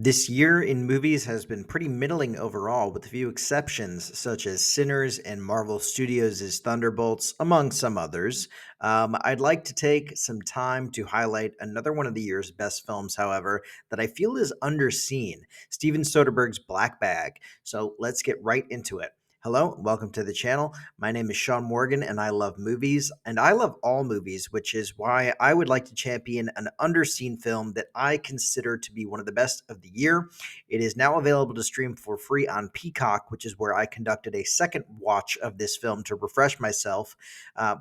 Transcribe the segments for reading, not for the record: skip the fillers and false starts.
This year in movies has been pretty middling overall, with a few exceptions, such as Sinners and Marvel Studios' Thunderbolts, among some others. I'd like to take some time to highlight another one of the year's best films, however, that I feel is underseen, Steven Soderbergh's Black Bag. So let's get right into it. Hello, welcome to the channel. My name is Sean Morgan, and I love movies, and I love all movies, which is why I would like to champion an underseen film that I consider to be one of the best of the year. It is now available to stream for free on Peacock, which is where I conducted a second watch of this film to refresh myself.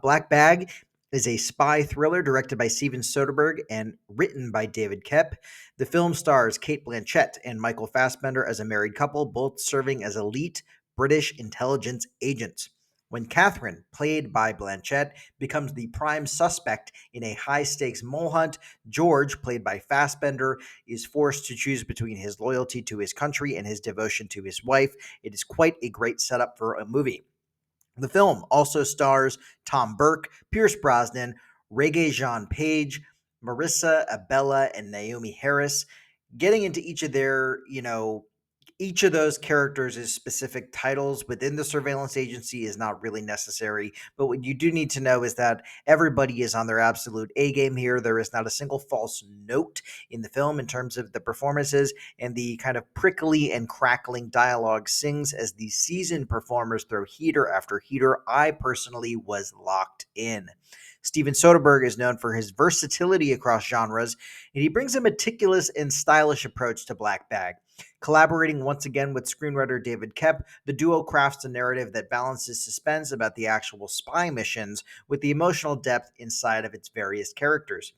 Black Bag is a spy thriller directed by Steven Soderbergh and written by David Koepp. The film stars Kate Blanchett and Michael Fassbender as a married couple, both serving as elite British intelligence agents. When Catherine, played by Blanchett, becomes the prime suspect in a high stakes mole hunt, George, played by Fassbender, is forced to choose between his loyalty to his country and his devotion to his wife. It is quite a great setup for a movie. The film also stars Tom Burke, Pierce Brosnan, Regé Jean Page, Marissa Abella, and Naomi Harris. Getting into each of those characters' specific titles within the surveillance agency is not really necessary. But what you do need to know is that everybody is on their absolute A game here. There is not a single false note in the film in terms of the performances, and the kind of prickly and crackling dialogue sings as the seasoned performers throw heater after heater. I personally was locked in. Steven Soderbergh is known for his versatility across genres, and he brings a meticulous and stylish approach to Black Bag. Collaborating once again with screenwriter David Koepp, the duo crafts a narrative that balances suspense about the actual spy missions with the emotional depth inside of its various characters.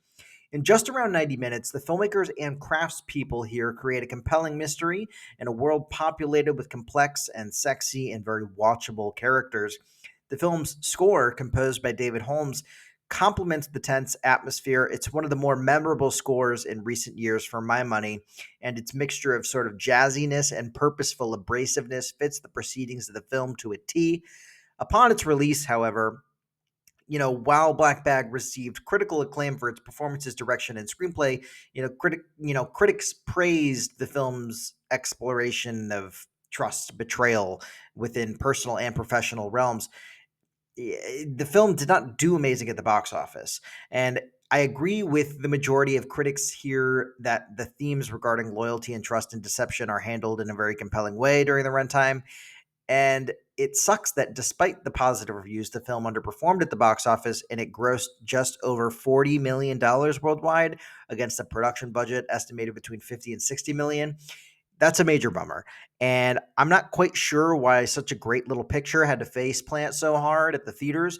In just around 90 minutes, the filmmakers and craftspeople here create a compelling mystery in a world populated with complex and sexy and very watchable characters. The film's score, composed by David Holmes, complements the tense atmosphere. It's one of the more memorable scores in recent years for my money, and its mixture of sort of jazziness and purposeful abrasiveness fits the proceedings of the film to a T. Upon its release, however, while Black Bag received critical acclaim for its performances, direction, and screenplay, critics praised the film's exploration of trust, betrayal within personal and professional realms. The film did not do amazing at the box office, and I agree with the majority of critics here that the themes regarding loyalty and trust and deception are handled in a very compelling way during the runtime. And it sucks that despite the positive reviews, the film underperformed at the box office and it grossed just over $40 million worldwide against a production budget estimated between 50 and 60 million. That's a major bummer. And I'm not quite sure why such a great little picture had to face plant so hard at the theaters.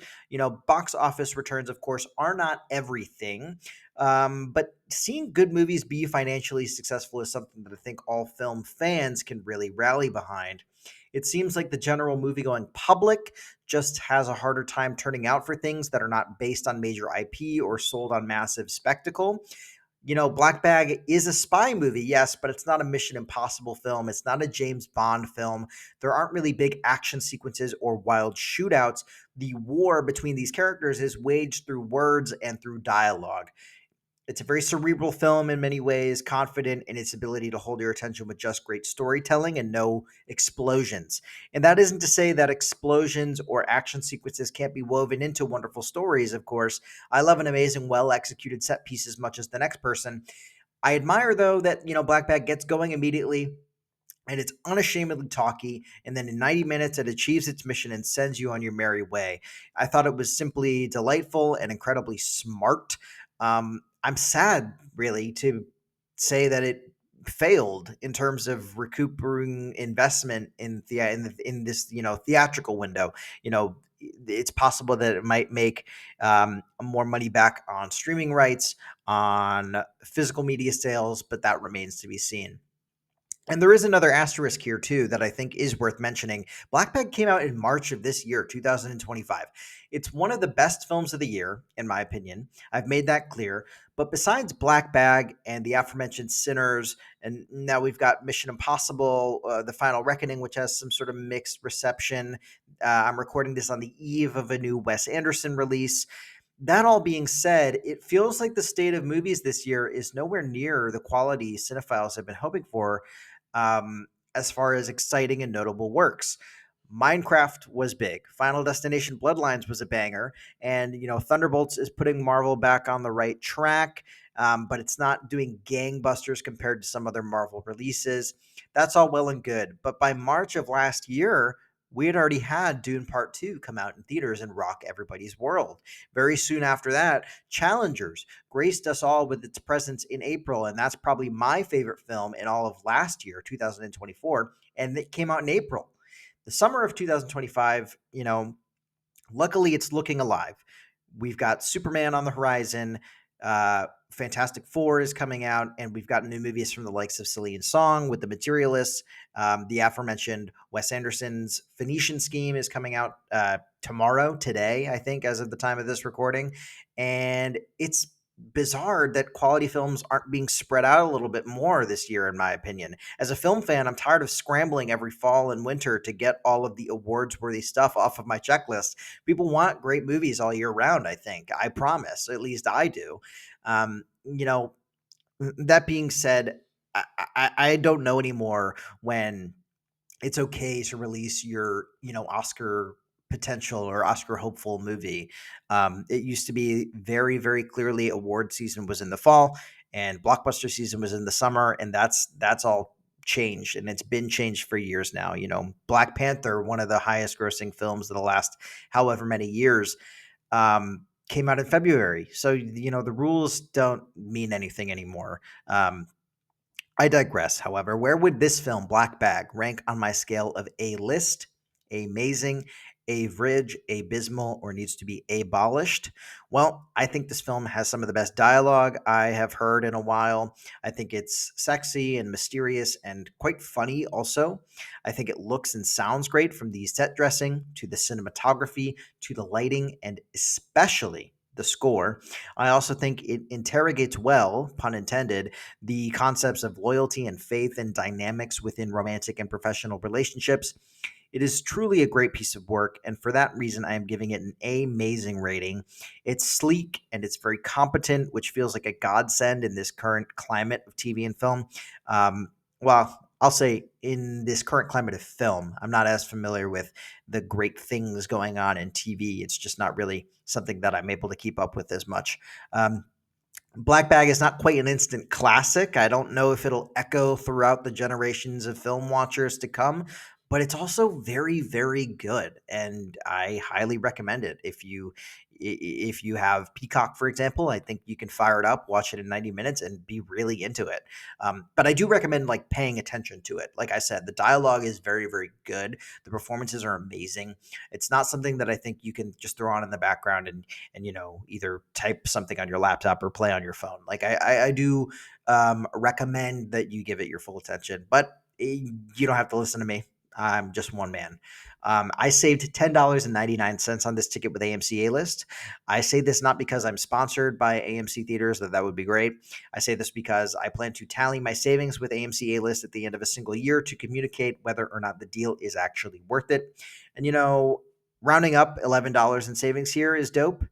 Box office returns, of course, are not everything. But seeing good movies be financially successful is something that I think all film fans can really rally behind. It seems like the general movie-going public just has a harder time turning out for things that are not based on major IP or sold on massive spectacle. Black Bag is a spy movie, yes, but it's not a Mission Impossible film. It's not a James Bond film. There aren't really big action sequences or wild shootouts. The war between these characters is waged through words and through dialogue. It's a very cerebral film in many ways, confident in its ability to hold your attention with just great storytelling and no explosions. And that isn't to say that explosions or action sequences can't be woven into wonderful stories, of course. I love an amazing, well executed set piece as much as the next person. I admire, though, that, Black Bag gets going immediately and it's unashamedly talky, and then in 90 minutes it achieves its mission and sends you on your merry way. I thought it was simply delightful and incredibly smart. I'm sad, really, to say that it failed in terms of recouping investment in this theatrical window. It's possible that it might make more money back on streaming rights, on physical media sales, but that remains to be seen. And there is another asterisk here too that I think is worth mentioning. Black Bag came out in March of this year, 2025. It's one of the best films of the year, in my opinion. I've made that clear. But besides Black Bag and the aforementioned Sinners, and now we've got Mission Impossible, The Final Reckoning, which has some sort of mixed reception. I'm recording this on the eve of a new Wes Anderson release. That all being said, it feels like the state of movies this year is nowhere near the quality cinephiles have been hoping for, um, as far as exciting and notable works. Minecraft was big. Final Destination Bloodlines was a banger, and Thunderbolts is putting Marvel back on the right track, but it's not doing gangbusters compared to some other Marvel releases. That's all well and good, but by March of last year, we had already had Dune Part 2 come out in theaters and rock everybody's world. Very soon after that, Challengers graced us all with its presence in April, and that's probably my favorite film in all of last year, 2024, and it came out in April. The summer of 2025, luckily it's looking alive. We've got Superman on the horizon. Fantastic Four is coming out, and we've got new movies from the likes of Celine Song with The Materialists. The aforementioned Wes Anderson's Phoenician Scheme is coming out tomorrow, today, I think, as of the time of this recording. And it's bizarre that quality films aren't being spread out a little bit more this year, in my opinion. As a film fan, I'm tired of scrambling every fall and winter to get all of the awards worthy stuff off of my checklist. People want great movies all year round, I think. I promise. At least I do. Um, you know, that being said, I don't know anymore when it's okay to release your Oscar potential or Oscar hopeful movie. It used to be very clearly award season was in the fall and blockbuster season was in the summer, and that's all changed, and it's been changed for years now. Black Panther, one of the highest grossing films of the last however many years, came out in February, so the rules don't mean anything anymore. I digress, however. Where would this film, Black Bag, rank on my scale of A list, amazing, average, abysmal, or needs to be abolished? Well, I think this film has some of the best dialogue I have heard in a while. I think it's sexy and mysterious and quite funny also. I think it looks and sounds great, from the set dressing to the cinematography to the lighting and especially the score. I also think it interrogates well, pun intended, the concepts of loyalty and faith and dynamics within romantic and professional relationships. It is truly a great piece of work, and for that reason, I am giving it an amazing rating. It's sleek and it's very competent, which feels like a godsend in this current climate of TV and film. Well, I'll say in this current climate of film, I'm not as familiar with the great things going on in TV. It's just not really something that I'm able to keep up with as much. Um, Black Bag is not quite an instant classic. I don't know if it'll echo throughout the generations of film watchers to come, but it's also very good, and I highly recommend it. If you have Peacock, for example, I think you can fire it up, watch it in 90 minutes, and be really into it. But I do recommend paying attention to it. Like I said, the dialogue is very good. The performances are amazing. It's not something that I think you can just throw on in the background and either type something on your laptop or play on your phone. I do recommend that you give it your full attention, but you don't have to listen to me. I'm just one man. I saved $10.99 on this ticket with AMC A List. I say this not because I'm sponsored by AMC Theaters, that would be great. I say this because I plan to tally my savings with AMC A List at the end of a single year to communicate whether or not the deal is actually worth it. And rounding up $11 in savings here is dope.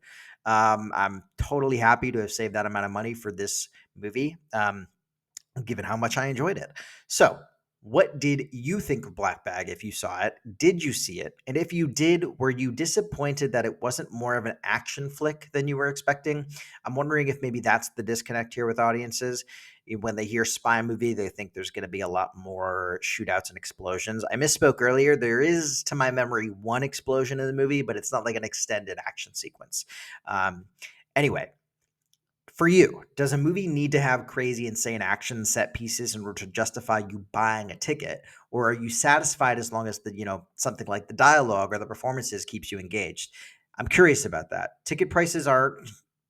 I'm totally happy to have saved that amount of money for this movie, given how much I enjoyed it. So, what did you think of Black Bag if you saw it? Did you see it? And if you did, were you disappointed that it wasn't more of an action flick than you were expecting? I'm wondering if maybe that's the disconnect here with audiences. When they hear spy movie, they think there's going to be a lot more shootouts and explosions. I misspoke earlier. There is, to my memory, one explosion in the movie, but it's not like an extended action sequence. Um, anyway, for you, does a movie need to have crazy, insane action set pieces in order to justify you buying a ticket, or are you satisfied as long as something like the dialogue or the performances keeps you engaged? I'm curious about that. Ticket prices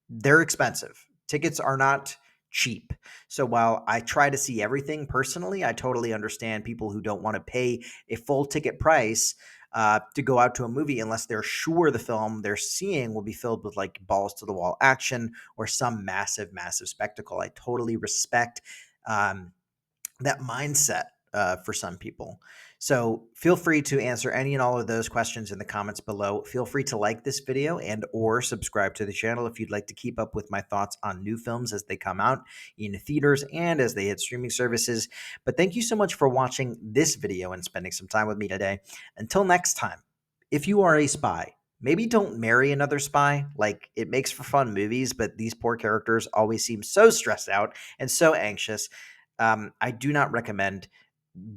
they're expensive. Tickets are not cheap. So while I try to see everything personally, I totally understand people who don't want to pay a full ticket price to go out to a movie unless they're sure the film they're seeing will be filled with balls to the wall action or some massive spectacle. I totally respect um, that mindset. for some people. So feel free to answer any and all of those questions in the comments below. Feel free to like this video and or subscribe to the channel if you'd like to keep up with my thoughts on new films as they come out in theaters and as they hit streaming services. But thank you so much for watching this video and spending some time with me today. Until next time, if you are a spy, maybe don't marry another spy. Like, it makes for fun movies, but these poor characters always seem so stressed out and so anxious. I do not recommend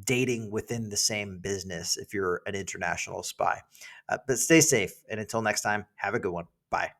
dating within the same business if you're an international spy. But stay safe. And until next time, have a good one. Bye.